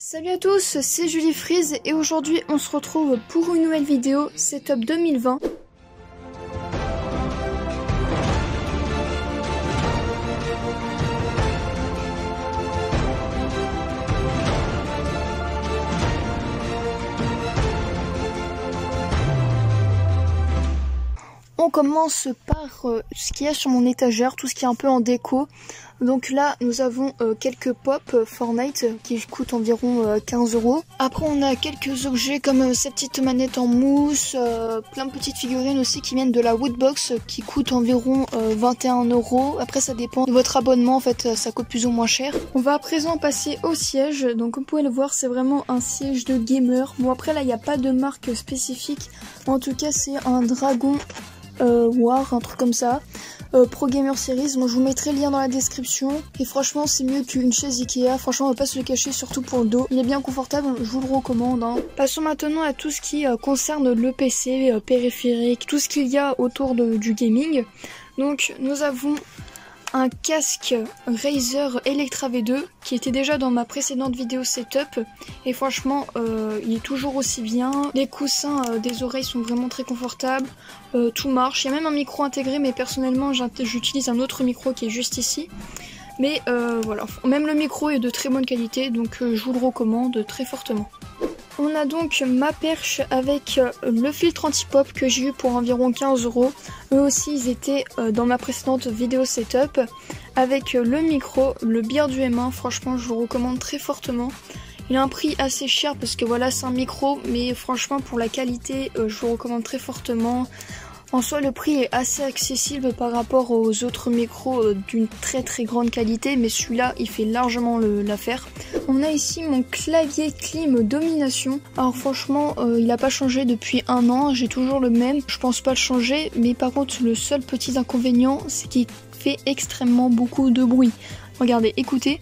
Salut à tous, c'est Julie Freeze et aujourd'hui on se retrouve pour une nouvelle vidéo Setup 2020. On commence par ce qu'il y a sur mon étagère, tout ce qui est un peu en déco. Donc là, nous avons quelques pop Fortnite qui coûtent environ 15 €. Après, on a quelques objets comme cette petite manette en mousse, plein de petites figurines aussi qui viennent de la Woodbox qui coûtent environ 21 €. Après, ça dépend de votre abonnement, en fait, ça coûte plus ou moins cher. On va à présent passer au siège. Donc, comme vous pouvez le voir, c'est vraiment un siège de gamer. Bon, après, là, il n'y a pas de marque spécifique. En tout cas, c'est un Dragon War, un truc comme ça. Pro Gamer Series, moi je vous mettrai le lien dans la description et franchement c'est mieux qu'une chaise Ikea, franchement on va pas se le cacher, surtout pour le dos, il est bien confortable, je vous le recommande hein. Passons maintenant à tout ce qui concerne le PC, périphérique, tout ce qu'il y a autour du gaming. Donc nous avons un casque Razer Electra V2 qui était déjà dans ma précédente vidéo setup et franchement il est toujours aussi bien. Les coussins des oreilles sont vraiment très confortables, tout marche. Il y a même un micro intégré mais personnellement j'utilise un autre micro qui est juste ici. Mais voilà, même le micro est de très bonne qualité donc je vous le recommande très fortement. On a donc ma perche avec le filtre anti-pop que j'ai eu pour environ 15 €. Eux aussi ils étaient dans ma précédente vidéo setup. Avec le micro, le Beard du M1, franchement je vous le recommande très fortement. Il a un prix assez cher parce que voilà c'est un micro, mais franchement pour la qualité je vous le recommande très fortement. En soi, le prix est assez accessible par rapport aux autres micros d'une très grande qualité, mais celui-là, il fait largement l'affaire. On a ici mon clavier Klim Domination. Alors franchement, il n'a pas changé depuis 1 an, j'ai toujours le même. Je pense pas le changer, mais par contre, le seul petit inconvénient, c'est qu'il fait extrêmement beaucoup de bruit. Regardez, écoutez.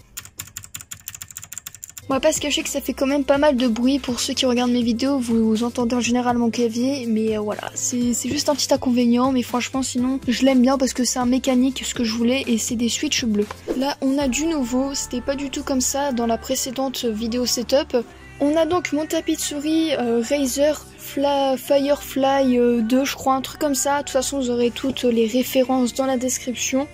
On va pas se cacher que ça fait quand même pas mal de bruit. Pour ceux qui regardent mes vidéos, vous entendez en général mon clavier, mais voilà, c'est juste un petit inconvénient, mais franchement sinon je l'aime bien parce que c'est un mécanique ce que je voulais et c'est des switches bleus. Là on a du nouveau, c'était pas du tout comme ça dans la précédente vidéo setup. On a donc mon tapis de souris Razer Firefly 2 je crois, un truc comme ça. De toute façon vous aurez toutes les références dans la description.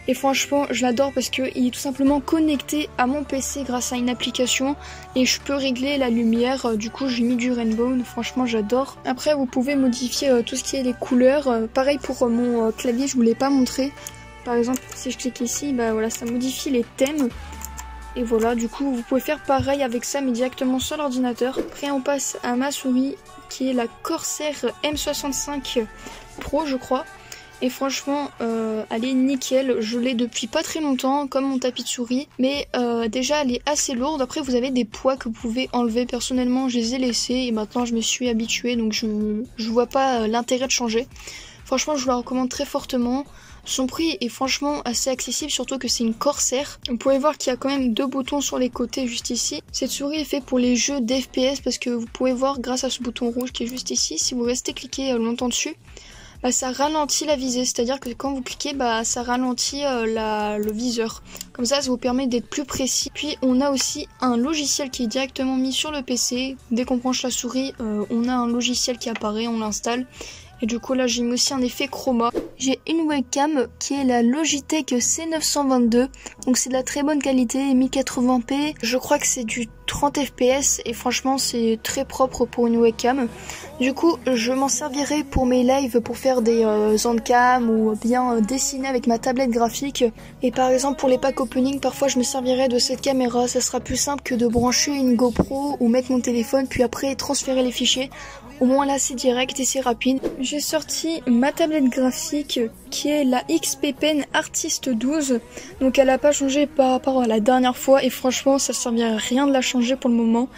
Et franchement je l'adore parce qu'il est tout simplement connecté à mon PC grâce à une application et je peux régler la lumière, du coup j'ai mis du rainbow, franchement j'adore. Après vous pouvez modifier tout ce qui est les couleurs, pareil pour mon clavier je vous l'ai pas montré. Par exemple si je clique ici, bah voilà ça modifie les thèmes. Et voilà, du coup vous pouvez faire pareil avec ça mais directement sur l'ordinateur. Après on passe à ma souris qui est la Corsair M65 Pro je crois. Et franchement, elle est nickel, je l'ai depuis pas très longtemps, comme mon tapis de souris. Mais déjà, elle est assez lourde. Après, vous avez des poids que vous pouvez enlever. Personnellement, je les ai laissés et maintenant, je me suis habituée. Donc, je vois pas l'intérêt de changer. Franchement, je vous la recommande très fortement. Son prix est franchement assez accessible, surtout que c'est une Corsair. Vous pouvez voir qu'il y a quand même 2 boutons sur les côtés juste ici. Cette souris est faite pour les jeux d'FPS parce que vous pouvez voir grâce à ce bouton rouge qui est juste ici, si vous restez cliqué longtemps dessus, bah, ça ralentit la visée, c'est-à-dire que quand vous cliquez, bah, ça ralentit le viseur. Comme ça vous permet d'être plus précis. Puis on a aussi un logiciel qui est directement mis sur le PC. Dès qu'on branche la souris, on a un logiciel qui apparaît, on l'installe. Et du coup là j'ai mis aussi un effet chroma. J'ai une webcam qui est la Logitech C922. Donc c'est de la très bonne qualité, 1080p. Je crois que c'est du 30 fps et franchement c'est très propre pour une webcam. Du coup je m'en servirai pour mes lives pour faire des endcam ou bien dessiner avec ma tablette graphique. Et par exemple pour les packs opening parfois je me servirai de cette caméra. Ça sera plus simple que de brancher une GoPro ou mettre mon téléphone puis après transférer les fichiers. Au moins là c'est direct et c'est rapide. J'ai sorti ma tablette graphique qui est la XP Pen Artist 12. Donc elle n'a pas changé par rapport à la dernière fois et franchement ça ne servirait à rien de la changer pour le moment.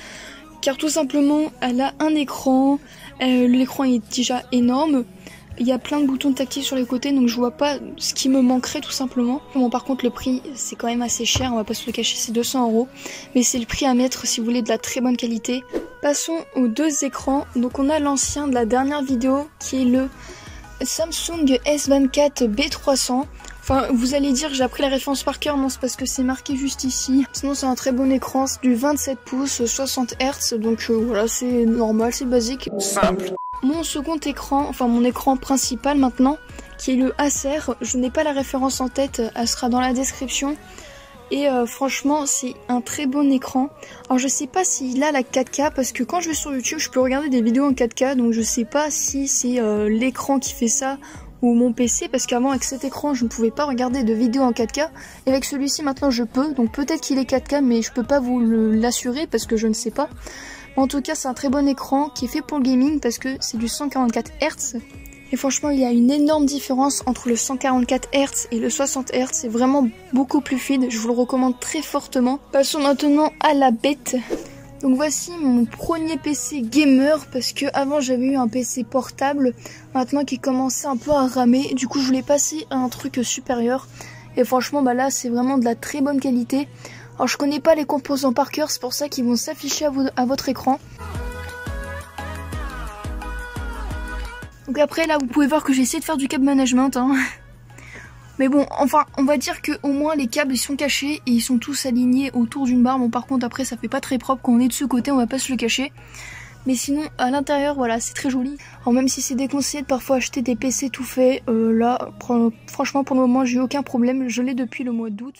Car tout simplement elle a un écran, l'écran est déjà énorme. Il y a plein de boutons tactiles sur les côtés donc je vois pas ce qui me manquerait tout simplement. Bon par contre le prix c'est quand même assez cher, on va pas se le cacher, c'est 200 €. Mais c'est le prix à mettre si vous voulez de la très bonne qualité. Passons aux 2 écrans. Donc on a l'ancien de la dernière vidéo qui est le Samsung S24 B300. Enfin, vous allez dire j'ai appris la référence par cœur, non c'est parce que c'est marqué juste ici. Sinon c'est un très bon écran, c'est du 27 pouces, 60 Hz, donc voilà c'est normal, c'est basique. Simple. Mon second écran, enfin mon écran principal maintenant, qui est le Acer, je n'ai pas la référence en tête, elle sera dans la description. Et franchement c'est un très bon écran. Alors je sais pas s'il a la 4K parce que quand je vais sur YouTube je peux regarder des vidéos en 4K, donc je sais pas si c'est l'écran qui fait ça ou mon PC, parce qu'avant avec cet écran je ne pouvais pas regarder de vidéos en 4K et avec celui-ci maintenant je peux, donc peut-être qu'il est 4K mais je peux pas vous l'assurer parce que je ne sais pas. En tout cas c'est un très bon écran qui est fait pour le gaming parce que c'est du 144 Hz et franchement il y a une énorme différence entre le 144 Hz et le 60 Hz, c'est vraiment beaucoup plus fluide, je vous le recommande très fortement. Passons maintenant à la bête. Donc voici mon premier PC gamer parce que avant j'avais eu un PC portable maintenant qui commençait un peu à ramer, du coup je voulais passer à un truc supérieur et franchement bah là c'est vraiment de la très bonne qualité. Alors je connais pas les composants par cœur, c'est pour ça qu'ils vont s'afficher à votre écran. Donc après là vous pouvez voir que j'ai essayé de faire du câble management hein. Mais bon, enfin, on va dire que au moins les câbles ils sont cachés et ils sont tous alignés autour d'une barre. Bon, par contre, après, ça fait pas très propre quand on est de ce côté, on va pas se le cacher. Mais sinon, à l'intérieur, voilà, c'est très joli. Alors même si c'est déconseillé de parfois acheter des PC tout faits, là, franchement, pour le moment, j'ai eu aucun problème. Je l'ai depuis le mois d'août.